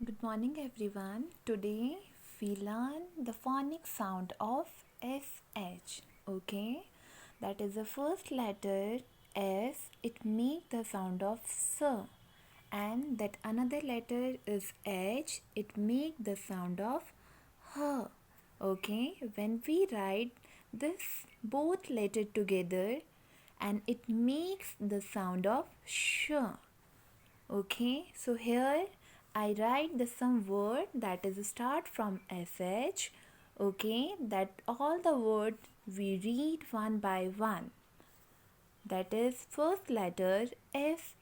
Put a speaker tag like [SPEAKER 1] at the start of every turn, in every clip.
[SPEAKER 1] Good morning, everyone. Today we learn the phonic sound of SH. Okay, that is the first letter S. It makes the sound of S, and that another letter is H. It makes the sound of H. Okay, when we write this both letter together, and it makes the sound of sh. Okay, so here I write the some word that is start from sh. Okay, that all the word we read one by one. That is first letter shoes.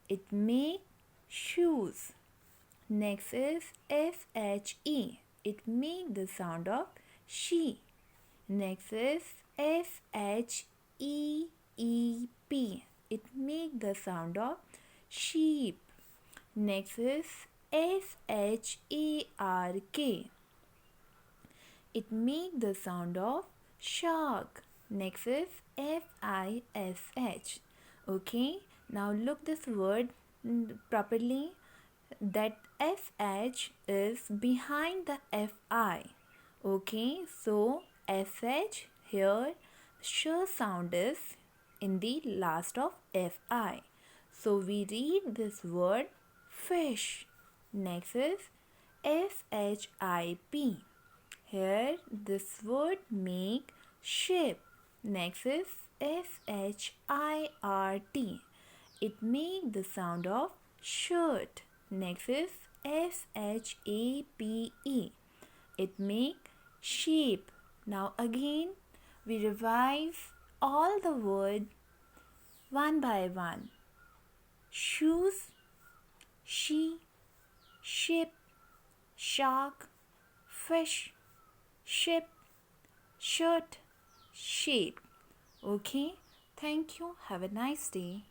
[SPEAKER 1] It make shoes. Next is she. It make the sound of she. Next is sheep. It make the sound of sheep. Next is shark. It make the sound of shark. Next is fish. Okay, now look this word properly. That sh is behind the fi. Okay, so sh here sh sound is in the last of fi. So we read this word fish. Next is ship. Here this word make ship. Next is shirt. It make the sound of shirt. Next is shape. It make sheep. Now again we revise all the word one by one. Shoes, she, ship, shark, fish, ship, shirt, shape. Okay, thank you. Have a nice day.